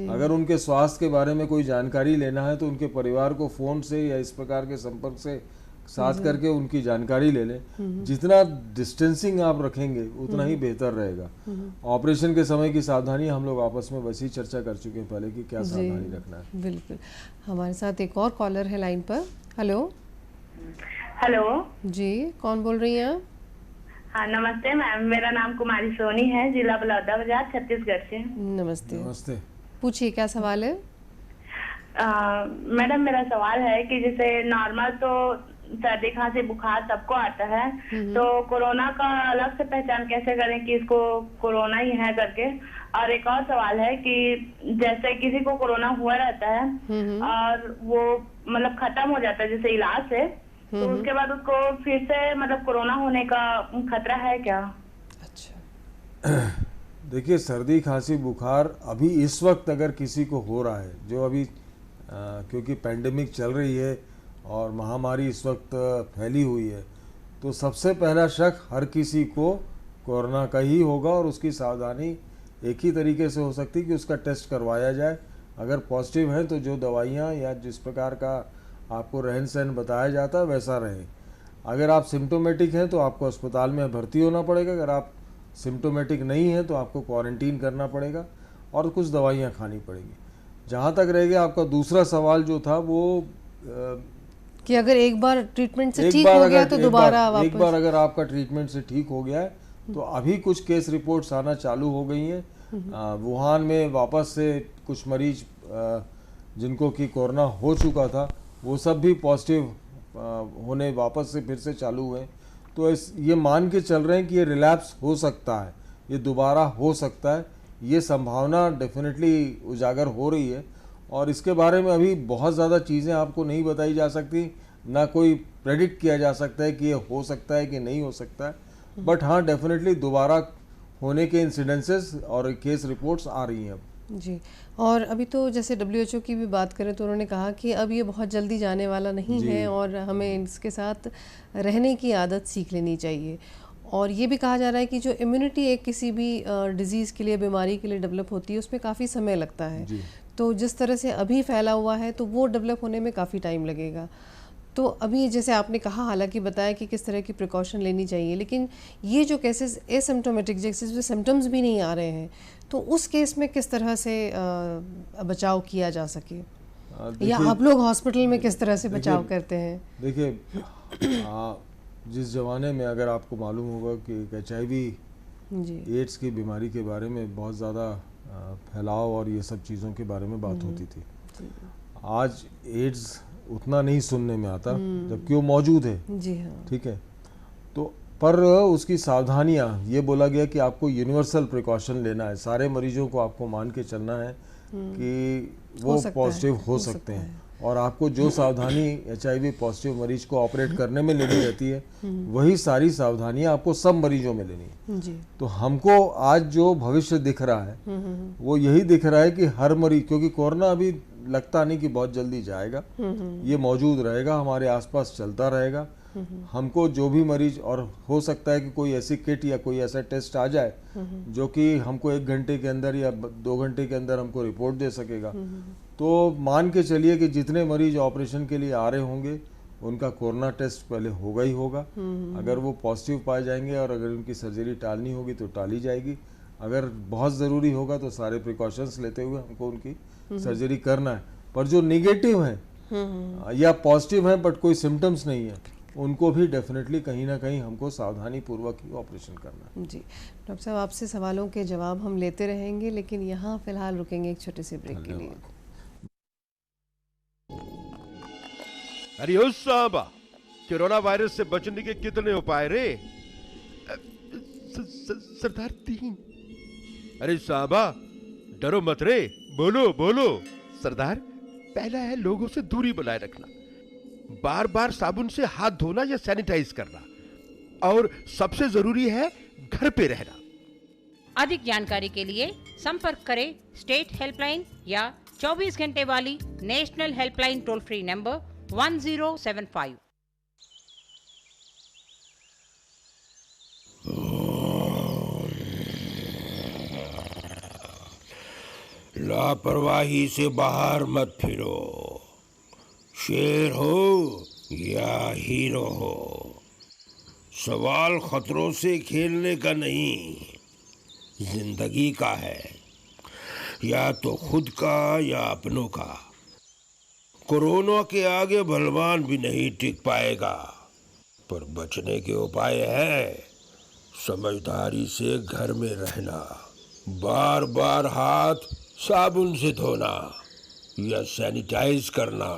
अगर उनके स्वास्थ्य के बारे में कोई जानकारी लेना है तो उनके परिवार को फ़ोन से या इस प्रकार के संपर्क से साथ करके उनकी जानकारी ले लें। जितना डिस्टेंसिंग आप रखेंगे उतना ही बेहतर रहेगा। ऑपरेशन के समय की सावधानी हम लोग आपस में वैसी चर्चा कर चुके हैं पहले कि क्या सावधानी रखना है। बिल्कुल। हमारे साथ एक और कॉलर है लाइन पर। हेलो। हेलो जी, कौन बोल रही हैं आप? हाँ नमस्ते मैम, मेरा नाम कुमारी सोनी है, जिला बलौदा बाजार, छत्तीसगढ़ से। नमस्ते। नमस्ते। पूछिए, क्या सवाल है? मैडम मेरा सवाल है कि जैसे नॉर्मल तो सर्दी खांसी बुखार सबको आता है, तो कोरोना का अलग से पहचान कैसे करें कि इसको कोरोना ही है करके। और एक और सवाल है कि जैसे किसी को कोरोना हुआ रहता है और वो मतलब खत्म हो जाता है जैसे इलाज से, तो उसके बाद उसको फिर से मतलब कोरोना होने का खतरा है क्या? अच्छा। देखिए, सर्दी खांसी बुखार अभी इस वक्त अगर किसी को हो रहा है, जो अभी क्योंकि पैंडेमिक चल रही है और महामारी इस वक्त फैली हुई है, तो सबसे पहला शक हर किसी को कोरोना का ही होगा। और उसकी सावधानी एक ही तरीके से हो सकती है कि उसका टेस्ट करवाया जाए अगर पॉजिटिव हैं तो जो दवाइयाँ या जिस प्रकार का आपको रहन सहन बताया जाता है वैसा रहे। अगर आप सिम्टोमेटिक हैं तो आपको अस्पताल में भर्ती होना पड़ेगा, अगर आप सिम्टोमेटिक नहीं हैं तो आपको क्वारंटीन करना पड़ेगा और कुछ दवाइयाँ खानी पड़ेगी। जहाँ तक रह गया आपका दूसरा सवाल जो था वो कि अगर एक बार ट्रीटमेंट से ठीक हो गया तो दोबारा वापस, एक बार अगर आपका ट्रीटमेंट से ठीक हो गया है तो अभी कुछ केस रिपोर्ट्स आना चालू हो गई हैं। वुहान में वापस से कुछ मरीज जिनको कि कोरोना हो चुका था वो सब भी पॉजिटिव होने वापस से फिर से चालू हुए। तो ये मान के चल रहे हैं कि ये रिलैप्स हो सकता है, ये दोबारा हो सकता है, ये संभावना डेफिनेटली उजागर हो रही है। और इसके बारे में अभी बहुत ज़्यादा चीज़ें आपको नहीं बताई जा सकती, ना कोई प्रेडिक्ट किया जा सकता है कि ये हो सकता है कि नहीं हो सकता है। बट हाँ, डेफिनेटली दोबारा होने के इंसिडेंसेस और केस रिपोर्ट्स आ रही हैं अब। जी। और अभी तो जैसे WHO की भी बात करें तो उन्होंने कहा कि अब ये बहुत जल्दी जाने वाला नहीं है और हमें इसके साथ रहने की आदत सीख लेनी चाहिए। और ये भी कहा जा रहा है कि जो इम्यूनिटी एक किसी भी डिजीज़ के लिए, बीमारी के लिए डेवलप होती है उसमें काफ़ी समय लगता है। तो जिस तरह से अभी फैला हुआ है तो वो डेवलप होने में काफ़ी टाइम लगेगा। तो अभी जैसे आपने कहा, हालांकि बताया कि किस तरह की प्रिकॉशन लेनी चाहिए, लेकिन ये जो केसेस एसिम्टोमेटिक जैसे सिम्टम्स भी नहीं आ रहे हैं तो उस केस में किस तरह से बचाव किया जा सके, या आप लोग हॉस्पिटल में किस तरह से बचाव करते हैं? देखिए, जिस ज़माने में अगर आपको मालूम होगा कि HIV एड्स की बीमारी के बारे में बहुत ज़्यादा फैलाव और ये सब चीज़ों के बारे में बात होती थी, आज एड्स उतना नहीं सुनने में आता जबकि वो मौजूद है। जी हाँ। ठीक है, तो पर उसकी सावधानियां, ये बोला गया कि आपको यूनिवर्सल प्रिकॉशन लेना है, सारे मरीजों को आपको मान के चलना है कि वो पॉजिटिव हो सकते हैं और आपको जो सावधानी HIV पॉजिटिव मरीज को ऑपरेट करने में लेनी रहती है वही सारी सावधानियां आपको सब मरीजों में लेनी है। जी। तो हमको आज जो भविष्य दिख रहा है वो यही दिख रहा है कि हर मरीज, क्योंकि कोरोना अभी लगता नहीं कि बहुत जल्दी जाएगा, ये मौजूद रहेगा, हमारे आसपास चलता रहेगा। हमको जो भी मरीज, और हो सकता है कि कोई ऐसी किट या कोई ऐसा टेस्ट आ जाए जो कि हमको 1 घंटे के अंदर या 2 घंटे के अंदर हमको रिपोर्ट दे सकेगा। तो मान के चलिए कि जितने मरीज ऑपरेशन के लिए आ रहे होंगे उनका कोरोना टेस्ट पहले होगा ही होगा। अगर वो पॉजिटिव पाए जाएंगे और अगर उनकी सर्जरी टालनी होगी तो टाली जाएगी। अगर बहुत ज़रूरी होगा तो सारे प्रिकॉशंस लेते हुए हमको उनकी सर्जरी करना है। पर जो निगेटिव हैं या पॉजिटिव हैं बट कोई सिम्टम्स नहीं है, उनको भी डेफिनेटली कहीं ना कहीं हमको सावधानी पूर्वक ही ऑपरेशन करना है। जी डॉक्टर साहब, आपसे सवालों के जवाब हम लेते रहेंगे, लेकिन यहाँ फिलहाल रुकेंगे एक छोटे से ब्रेक के लिए। अरे ओ साहबा, कोरोना वायरस से बचने के कितने उपाय रे? सरदार 3। अरे साहबा डरो मत रे, बोलो बोलो। सरदार, पहला है लोगों से दूरी बनाए रखना, बार बार साबुन से हाथ धोना या सैनिटाइज करना, और सबसे जरूरी है घर पे रहना। अधिक जानकारी के लिए संपर्क करें स्टेट हेल्पलाइन या 24 घंटे वाली national helpline toll free number 1075। लापरवाही से बाहर मत फिरो, शेर हो या हीरो हो, सवाल खतरों से खेलने का नहीं, जिंदगी का है, या तो खुद का या अपनों का। कोरोना के आगे बलवान भी नहीं टिक पाएगा, पर बचने के उपाय है समझदारी से घर में रहना, बार बार हाथ साबुन से धोना या सैनिटाइज करना।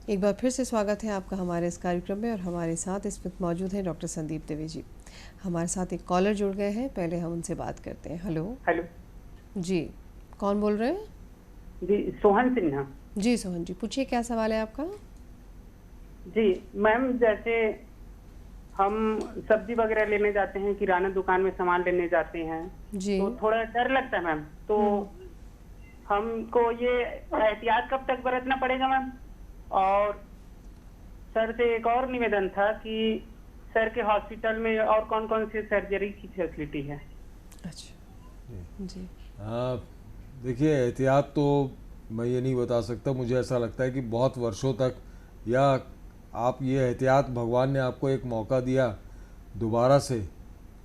एक बार फिर से स्वागत है आपका हमारे इस कार्यक्रम में, और हमारे साथ इस वक्त मौजूद हैं डॉक्टर संदीप देवी जी। हमारे साथ एक कॉलर जुड़ गए हैं, पहले हम उनसे बात करते हैं। हेलो। हेलो जी, कौन बोल रहे हैं? जी, सोहन सिन्हा। जी सोहन जी, पूछिए क्या सवाल है आपका? जी मैम, जैसे हम सब्जी वगैरह लेने जाते हैं, किराना दुकान में सामान लेने जाते हैं जी, तो थोड़ा डर लगता है मैम, तो हमको ये एहतियात कब तक बरतना पड़ेगा मैम? और सर से एक और निवेदन था कि सर के हॉस्पिटल में और कौन कौन सी सर्जरी की फैसिलिटी है? अच्छा जी। देखिए, एहतियात तो मैं ये नहीं बता सकता, मुझे ऐसा लगता है कि बहुत वर्षों तक, या आप ये एहतियात, भगवान ने आपको एक मौका दिया दोबारा से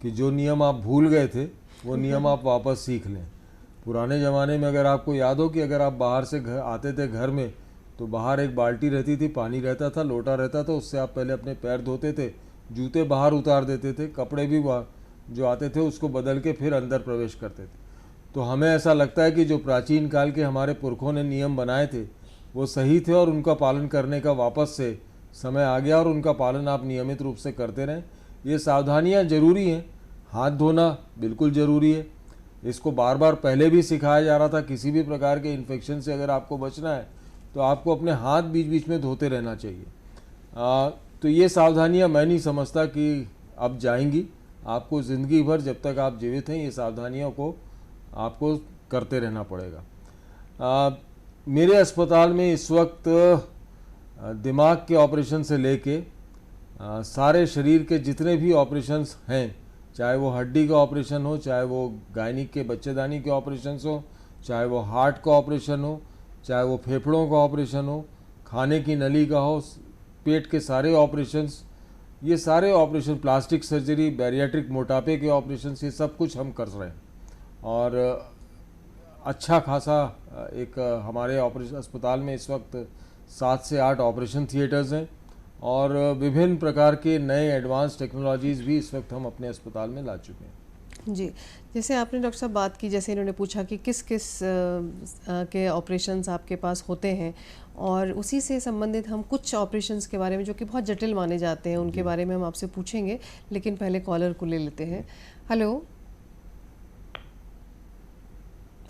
कि जो नियम आप भूल गए थे वो नियम आप वापस सीख लें। पुराने ज़माने में अगर आपको याद हो कि अगर आप बाहर से घर आते थे घर में, तो बाहर एक बाल्टी रहती थी, पानी रहता था, लोटा रहता था, उससे आप पहले अपने पैर धोते थे, जूते बाहर उतार देते थे, कपड़े भी जो आते थे उसको बदल के फिर अंदर प्रवेश करते थे। तो हमें ऐसा लगता है कि जो प्राचीन काल के हमारे पुरखों ने नियम बनाए थे वो सही थे और उनका पालन करने का वापस से समय आ गया, और उनका पालन आप नियमित रूप से करते रहें। ये सावधानियाँ ज़रूरी हैं। हाथ धोना बिल्कुल ज़रूरी है, इसको बार बार पहले भी सिखाया जा रहा था। किसी भी प्रकार के इन्फेक्शन से अगर आपको बचना है तो आपको अपने हाथ बीच बीच में धोते रहना चाहिए। तो ये सावधानियाँ मैं नहीं समझता कि अब जाएंगी, आपको ज़िंदगी भर जब तक आप जीवित हैं ये सावधानियों को आपको करते रहना पड़ेगा। मेरे अस्पताल में इस वक्त दिमाग के ऑपरेशन से लेके सारे शरीर के जितने भी ऑपरेशंस हैं, चाहे वो हड्डी का ऑपरेशन हो, चाहे वो गायनिक के बच्चेदानी के ऑपरेशंस हो, चाहे वो हार्ट का ऑपरेशन हो, चाहे वो फेफड़ों का ऑपरेशन हो, खाने की नली का हो, पेट के सारे ऑपरेशंस, ये सारे ऑपरेशन, प्लास्टिक सर्जरी, बैरियाट्रिक मोटापे के ऑपरेशंस, ये सब कुछ हम कर रहे हैं। और अच्छा खासा एक हमारे ऑपरेशन अस्पताल में इस वक्त 7 से 8 ऑपरेशन थिएटर्स हैं, और विभिन्न प्रकार के नए एडवांस टेक्नोलॉजीज़ भी इस वक्त हम अपने अस्पताल में ला चुके हैं। जी, जैसे आपने डॉक्टर साहब बात की, जैसे इन्होंने पूछा कि किस किस के ऑपरेशंस आपके पास होते हैं, और उसी से संबंधित हम कुछ ऑपरेशंस के बारे में जो कि बहुत जटिल माने जाते हैं उनके बारे में हम आपसे पूछेंगे, लेकिन पहले कॉलर को ले लेते हैं। हेलो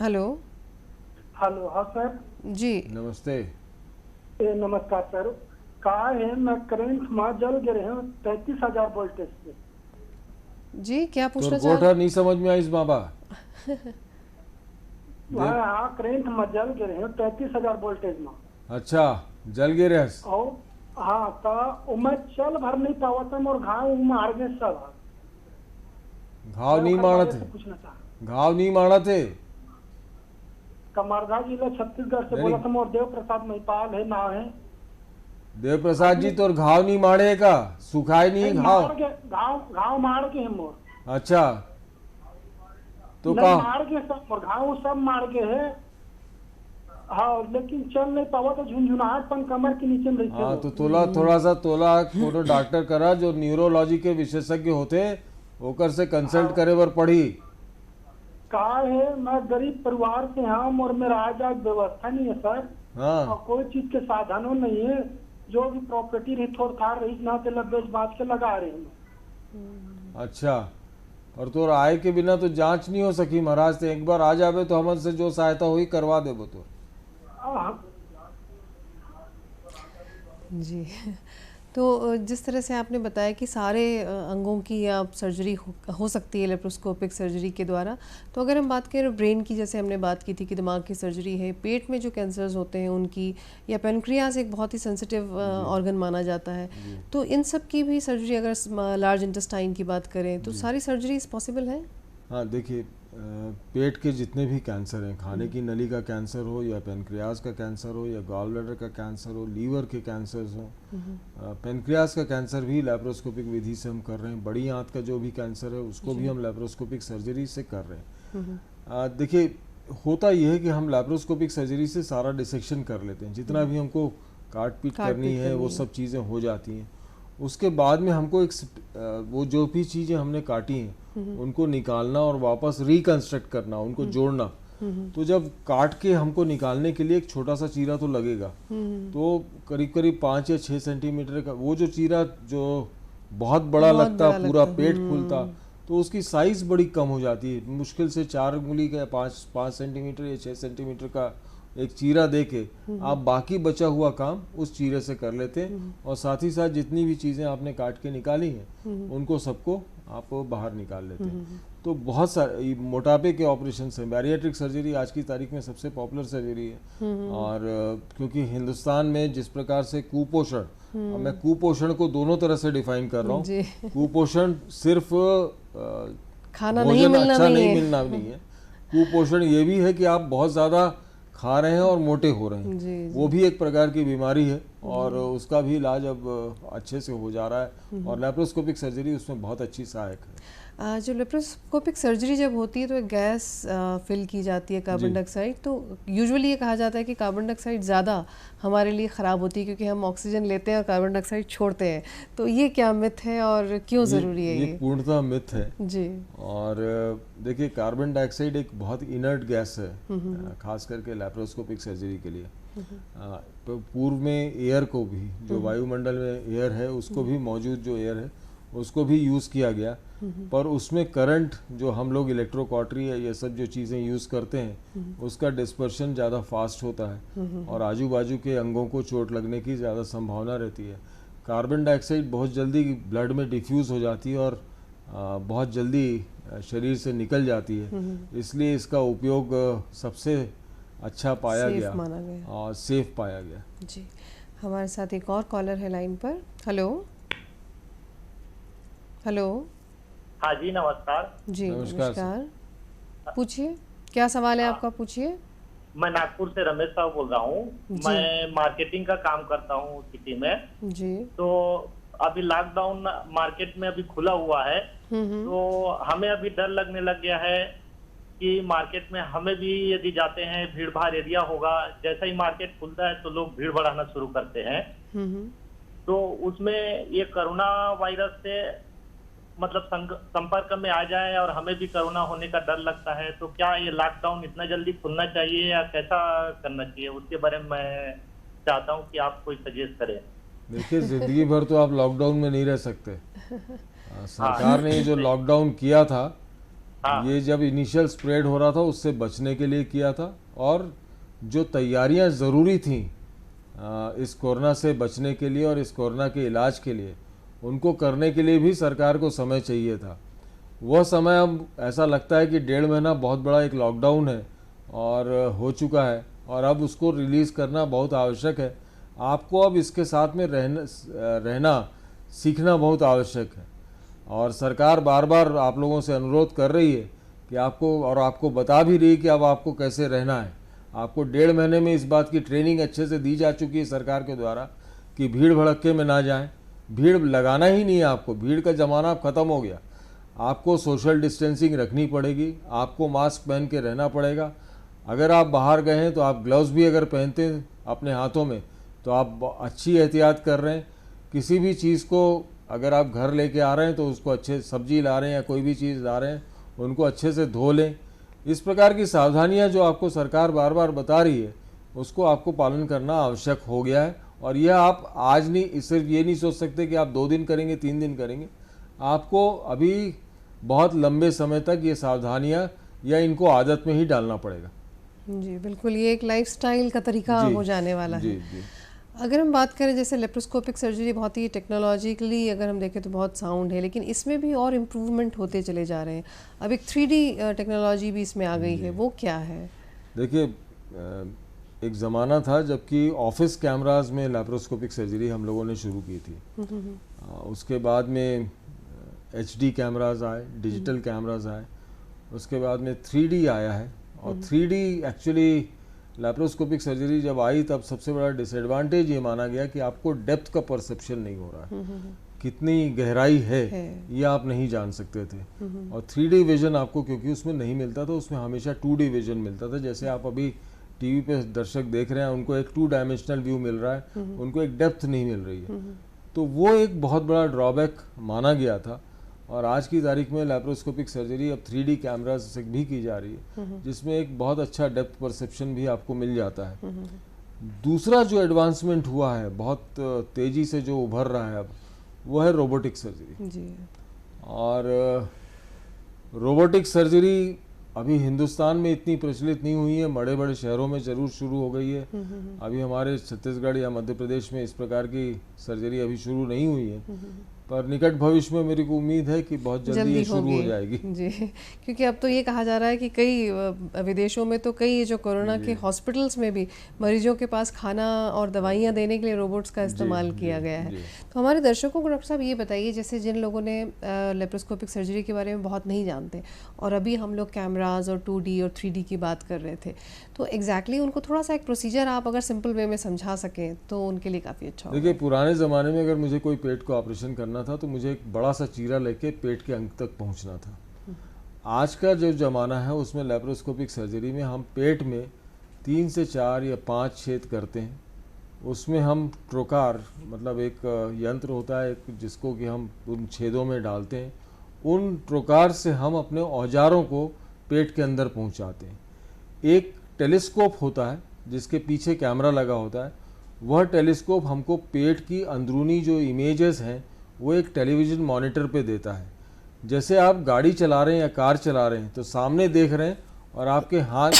हेलो हेलो, हाँ सर जी, नमस्ते। नमस्कार सर। कहा है मैं करंट में जल गिरे हैं 33,000 वोल्टेज से। जी, क्या पूछना चाहते हैं? नहीं समझ में आई इस बाबा। हाँ, करंट में जल गिरे हैं 33,000 वोल्टेज में। अच्छा, जल गिरे। और हाँ, तो मैं चल भर नहीं पावा था, और घाव मार गए सब। घाव नहीं मारा थे? पूछना चाह, घाव नहीं मारा थे? कमरधा जिला छत्तीसगढ़ से बोला था, और देव प्रसाद महिपाल है ना है। देव प्रसाद जी तो घाव नहीं मारे का, सुखाए नहीं घाव? घाव मार के है मोर। अच्छा, तो नहीं मार के सब, और घाव सब मार के है। हाँ, लेकिन चल नहीं पावा तो झुंझुनाहटपन कमर के नीचे में रहते। हाँ, तो थोड़ा सा कोनो डॉक्टर करा जो न्यूरोलॉजी के विशेषज्ञ होते, होकर से कंसल्ट करे बर पड़ी। कहा है मैं गरीब परिवार से हम, और मेरा आजाद व्यवस्था नहीं है सर। हाँ, और कोई चीज के साधनों नहीं है, जो भी प्रॉपर्टी रही थोड़ थार रही ना ते बेच बाज के लगा रहे हैं। अच्छा, और तो आय के बिना तो जांच नहीं हो सकी महाराज। तो एक बार आ जावे तो हमन से जो सहायता हुई करवा देबो तो। जी, तो जिस तरह से आपने बताया कि सारे अंगों की आप सर्जरी हो सकती है लेप्रोस्कोपिक सर्जरी के द्वारा, तो अगर हम बात करें ब्रेन की, जैसे हमने बात की थी कि दिमाग की सर्जरी है, पेट में जो कैंसर्स होते हैं उनकी, या पेनक्रियास एक बहुत ही सेंसिटिव ऑर्गन माना जाता है, तो इन सब की भी सर्जरी, अगर लार्ज इंटेस्टाइन की बात करें तो सारी सर्जरीज पॉसिबल है? हाँ, देखिए, पेट के जितने भी कैंसर हैं, खाने की नली का कैंसर हो, या पेनक्रियास का कैंसर हो, या गॉल ब्लैडर का कैंसर हो, लीवर के कैंसर्स हो, पेनक्रियास का कैंसर भी लैप्रोस्कोपिक विधि से हम कर रहे हैं। बड़ी आंत का जो भी कैंसर है उसको भी हम लैप्रोस्कोपिक सर्जरी से कर रहे हैं। देखिए, होता यह है कि हम लैप्रोस्कोपिक सर्जरी से सारा डिसेक्शन कर लेते हैं, जितना भी हमको काट पीट करनी है वो सब चीज़ें हो जाती हैं। उसके बाद में हमको वो जो भी चीज़ें हमने काटी हैं उनको निकालना और वापस रिकंस्ट्रक्ट करना, उनको जोड़ना। तो जब काट के हमको निकालने के लिए एक छोटा सा चीरा तो लगेगा, तो करीब करीब 5 या 6 सेंटीमीटर का वो जो चीरा जो बहुत बड़ा लगता, पूरा पेट खुलता, तो उसकी साइज बड़ी कम हो जाती है। मुश्किल से 4 उंगली का 5 सेंटीमीटर या 6 सेंटीमीटर का एक चीरा देके आप बाकी बचा हुआ काम उस चीरे से कर लेते हैं, और साथ ही साथ जितनी भी चीज़ें आपने काट के निकाली हैं उनको सबको आप बाहर निकाल लेते हैं। तो बहुत सारे मोटापे के ऑपरेशन हैं। बैरिएट्रिक सर्जरी आज की तारीख में सबसे पॉपुलर सर्जरी है। और क्योंकि हिंदुस्तान में जिस प्रकार से कुपोषण, अब मैं कुपोषण को दोनों तरह से डिफाइन कर रहा हूँ। कुपोषण सिर्फ खाना नहीं मिलना अच्छा नहीं मिलना नहीं है, कुपोषण ये भी है कि आप बहुत ज़्यादा खा रहे हैं और मोटे हो रहे हैं। जी। वो भी एक प्रकार की बीमारी है और उसका भी इलाज अब अच्छे से हो जा रहा है और लैप्रोस्कोपिक सर्जरी उसमें बहुत अच्छी सहायक है। जो लेप्रोस्कोपिक सर्जरी जब होती है तो एक गैस फिल की जाती है, कार्बन डाइऑक्साइड। तो यूजुअली ये कहा जाता है कि कार्बन डाइऑक्साइड ज़्यादा हमारे लिए ख़राब होती है क्योंकि हम ऑक्सीजन लेते हैं और कार्बन डाइऑक्साइड छोड़ते हैं। तो ये क्या मिथ है और क्यों ज़रूरी है? ये पूर्णतः मिथ है जी। और देखिए, कार्बन डाइऑक्साइड एक बहुत इनर्ट गैस है, खास करके लैप्रोस्कोपिक सर्जरी के लिए। पूर्व में एयर को भी, जो वायुमंडल में एयर है उसको भी, मौजूद जो एयर है उसको भी यूज़ किया गया, पर उसमें करंट जो हम लोग इलेक्ट्रोकॉटरी है ये सब जो चीज़ें यूज़ करते हैं उसका डिस्पर्शन ज़्यादा फास्ट होता है और आजू बाजू के अंगों को चोट लगने की ज़्यादा संभावना रहती है। कार्बन डाइऑक्साइड बहुत जल्दी ब्लड में डिफ्यूज़ हो जाती है और बहुत जल्दी शरीर से निकल जाती है, इसलिए इसका उपयोग सबसे अच्छा पाया गया, माना गया और सेफ पाया गया। जी। हमारे साथ एक और कॉलर है लाइन पर। Hello hello. हाँ जी, नमस्कार। जी नमस्कार। पूछिए, क्या सवाल है आपका? पूछिए। मैं नागपुर से रमेश साहब बोल रहा हूँ। मैं मार्केटिंग का काम करता हूँ सिटी में जी। तो अभी लॉकडाउन मार्केट में अभी खुला हुआ है, तो हमें अभी डर लगने लग गया है कि मार्केट में हमें भी यदि जाते हैं भीड़ भाड़ एरिया होगा, जैसा ही मार्केट खुलता है तो लोग भीड़ बढ़ाना शुरू करते हैं। तो उसमें ये कोरोना वायरस से मतलब संपर्क में आ जाए और हमें भी कोरोना होने का डर लगता है, तो क्या ये लॉकडाउन इतना जल्दी खुलना चाहिए या कैसा करना चाहिए, उसके बारे में मैं चाहता हूँ कि आप कोई सजेस्ट करें। देखिए, जिंदगी भर तो आप लॉकडाउन में नहीं रह सकते। सरकार ने जो लॉकडाउन किया था, ये जब इनिशियल स्प्रेड हो रहा था उससे बचने के लिए किया था, और जो तैयारियां ज़रूरी थी इस कोरोना से बचने के लिए और इस कोरोना के इलाज के लिए, उनको करने के लिए भी सरकार को समय चाहिए था। वह समय अब ऐसा लगता है कि 1.5 महीना बहुत बड़ा एक लॉकडाउन है और हो चुका है, और अब उसको रिलीज़ करना बहुत आवश्यक है। आपको अब इसके साथ में रहना सीखना बहुत आवश्यक है, और सरकार बार बार आप लोगों से अनुरोध कर रही है कि आपको बता भी रही है कि अब आपको कैसे रहना है। आपको 1.5 महीने में इस बात की ट्रेनिंग अच्छे से दी जा चुकी है सरकार के द्वारा कि भीड़ भड़क्के में ना जाएं, भीड़ लगाना ही नहीं है आपको, भीड़ का ज़माना अब ख़त्म हो गया। आपको सोशल डिस्टेंसिंग रखनी पड़ेगी, आपको मास्क पहन के रहना पड़ेगा। अगर आप बाहर गए हैं तो आप ग्लव्स भी अगर पहनते हैं अपने हाथों में तो आप अच्छी एहतियात कर रहे हैं। किसी भी चीज़ को अगर आप घर लेके आ रहे हैं तो उसको अच्छे, सब्जी ला रहे हैं या कोई भी चीज़ ला रहे हैं, उनको अच्छे से धो लें। इस प्रकार की सावधानियां जो आपको सरकार बार बार बता रही है उसको आपको पालन करना आवश्यक हो गया है। और यह आप आज नहीं, सिर्फ ये नहीं सोच सकते कि आप 2 दिन करेंगे 3 दिन करेंगे, आपको अभी बहुत लंबे समय तक ये सावधानियां या इनको आदत में ही डालना पड़ेगा। जी बिल्कुल, ये एक लाइफस्टाइल का तरीका हो जाने वाला है। जी। अगर हम बात करें जैसे लेप्रोस्कोपिक सर्जरी बहुत ही टेक्नोलॉजिकली अगर हम देखें तो बहुत साउंड है, लेकिन इसमें भी और इम्प्रूवमेंट होते चले जा रहे हैं। अब एक 3D टेक्नोलॉजी भी इसमें आ गई है, वो क्या है? देखिए, एक ज़माना था जबकि ऑफिस कैमराज में लैप्रोस्कोपिक सर्जरी हम लोगों ने शुरू की थी। उसके बाद में HD कैमराज आए, डिजिटल कैमराज आए, उसके बाद में 3D आया है। और 3D एक्चुअली लैप्रोस्कोपिक सर्जरी जब आई तब सबसे बड़ा डिसएडवांटेज ये माना गया कि आपको डेप्थ का परसेप्शन नहीं हो रहा है, कितनी गहराई है ये आप नहीं जान सकते थे। और 3D विजन आपको क्योंकि उसमें नहीं मिलता था, उसमें हमेशा 2D विजन मिलता था। जैसे आप अभी टीवी पे दर्शक देख रहे हैं, उनको एक 2 डायमेंशनल व्यू मिल रहा है, उनको एक डेप्थ नहीं मिल रही है। तो वो एक बहुत बड़ा ड्रॉबैक माना गया था। और आज की तारीख में लैप्रोस्कोपिक सर्जरी अब 3D कैमरा से भी की जा रही है, जिसमें एक बहुत अच्छा डेप्थ परसेप्शन भी आपको मिल जाता है। दूसरा जो एडवांसमेंट हुआ है बहुत तेज़ी से जो उभर रहा है अब, वो है रोबोटिक सर्जरी। और रोबोटिक सर्जरी अभी हिंदुस्तान में इतनी प्रचलित नहीं हुई है, बड़े बड़े शहरों में ज़रूर शुरू हो गई है। अभी हमारे छत्तीसगढ़ या मध्य प्रदेश में इस प्रकार की सर्जरी अभी शुरू नहीं हुई है। पर निकट भविष्य में मेरी को उम्मीद है कि बहुत जल्दी ये शुरू हो जाएगी जी। क्योंकि अब तो ये कहा जा रहा है कि कई विदेशों में तो कई जो कोरोना के हॉस्पिटल्स में भी मरीजों के पास खाना और दवाइयाँ देने के लिए रोबोट्स का इस्तेमाल किया गया है। तो हमारे दर्शकों को डॉक्टर साहब ये बताइए, जैसे जिन लोगों ने लेप्रोस्कोपिक सर्जरी के बारे में बहुत नहीं जानते और अभी हम लोग कैमराज और 2D और 3D की बात कर रहे थे, तो एग्जैक्टली उनको थोड़ा सा एक प्रोसीजर आप अगर सिंपल वे में समझा सकें तो उनके लिए काफ़ी अच्छा होगा। देखिए, पुराने ज़माने में अगर मुझे कोई पेट को ऑपरेशन करना था तो मुझे एक बड़ा सा चीरा लेके पेट के अंग तक पहुंचना था। आज का जो ज़माना है उसमें लेप्रोस्कोपिक सर्जरी में हम पेट में 3 से 4 या 5 छेद करते हैं। उसमें हम ट्रोकार, मतलब एक यंत्र होता है जिसको कि हम उन छेदों में डालते हैं। उन ट्रोकार से हम अपने औजारों को पेट के अंदर पहुंचाते हैं। एक टेलीस्कोप होता है जिसके पीछे कैमरा लगा होता है। वह टेलीस्कोप हमको पेट की अंदरूनी जो इमेजेस हैं वो एक टेलीविज़न मॉनिटर पे देता है। जैसे आप गाड़ी चला रहे हैं या कार चला रहे हैं तो सामने देख रहे हैं और आपके हाथ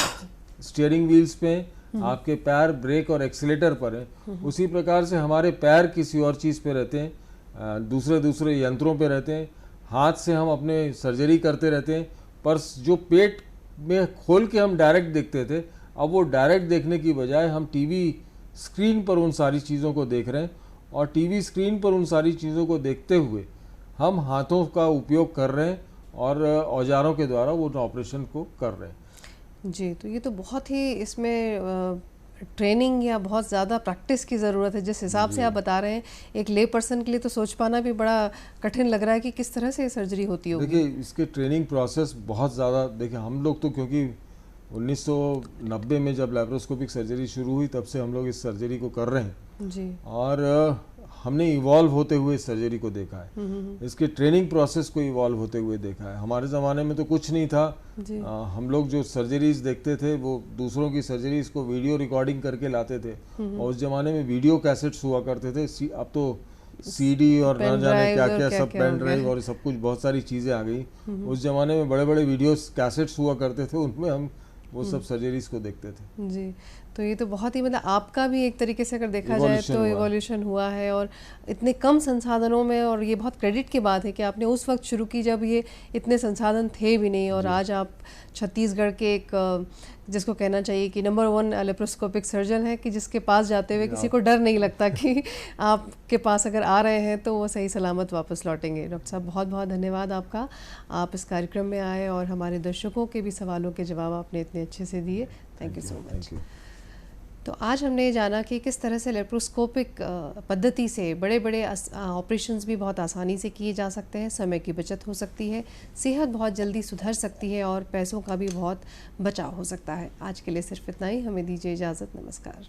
स्टीयरिंग व्हील्स पे, आपके पैर ब्रेक और एक्सीलेटर पर हैं। उसी प्रकार से हमारे पैर किसी और चीज़ पे रहते हैं, दूसरे यंत्रों पे रहते हैं। हाथ से हम अपने सर्जरी करते रहते हैं, पर जो पेट में खोल के हम डायरेक्ट देखते थे, अब वो डायरेक्ट देखने की बजाय हम टीवी स्क्रीन पर उन सारी चीज़ों को देख रहे हैं और टीवी स्क्रीन पर उन सारी चीज़ों को देखते हुए हम हाथों का उपयोग कर रहे हैं और औजारों के द्वारा वो ऑपरेशन को कर रहे हैं। जी, तो ये तो बहुत ही इसमें ट्रेनिंग या बहुत ज़्यादा प्रैक्टिस की ज़रूरत है। जिस हिसाब से आप बता रहे हैं, एक ले पर्सन के लिए तो सोच पाना भी बड़ा कठिन लग रहा है कि किस तरह से ये सर्जरी होती होगी। देखिए, इसके ट्रेनिंग प्रोसेस बहुत ज़्यादा, देखिए हम लोग तो क्योंकि 1990 में जब लेप्रोस्कोपिक सर्जरी शुरू हुई तब से हम लोग इस सर्जरी को कर रहे हैं जी। और हमने इवॉल्व होते हुए इस सर्जरी को देखा है, इसके ट्रेनिंग प्रोसेस को इवॉल्व होते हुए देखा है। हमारे ज़माने में तो कुछ नहीं था। हम लोग जो सर्जरीज देखते थे वो दूसरों की सर्जरीज को वीडियो रिकॉर्डिंग करके लाते थे और उस ज़माने में वीडियो कैसेट्स हुआ करते थे। अब तो CD और ना जाने क्या क्या सब, पेन ड्राइव और सब कुछ, बहुत सारी चीज़ें आ गई। उस ज़माने में बड़े बड़े वीडियो कैसेट्स हुआ करते थे, उनमें हम वो सब सर्जरीज को देखते थे जी। तो ये तो बहुत ही, मतलब आपका भी एक तरीके से अगर देखा जाए तो इवोल्यूशन हुआ है और इतने कम संसाधनों में, और ये बहुत क्रेडिट की बात है कि आपने उस वक्त शुरू की जब ये इतने संसाधन थे भी नहीं, और आज आप छत्तीसगढ़ के एक, जिसको कहना चाहिए कि नंबर 1 लेप्रोस्कोपिक सर्जन है, कि जिसके पास जाते हुए किसी को डर नहीं लगता कि आपके पास अगर आ रहे हैं तो वो सही सलामत वापस लौटेंगे। डॉक्टर साहब, बहुत बहुत धन्यवाद आपका, आप इस कार्यक्रम में आए और हमारे दर्शकों के भी सवालों के जवाब आपने इतने अच्छे से दिए। Thank you so much. तो आज हमने ये जाना कि किस तरह से लेप्रोस्कोपिक पद्धति से बड़े बड़े ऑपरेशंस भी बहुत आसानी से किए जा सकते हैं, समय की बचत हो सकती है, सेहत बहुत जल्दी सुधर सकती है और पैसों का भी बहुत बचाव हो सकता है। आज के लिए सिर्फ इतना ही, हमें दीजिए इजाज़त। नमस्कार।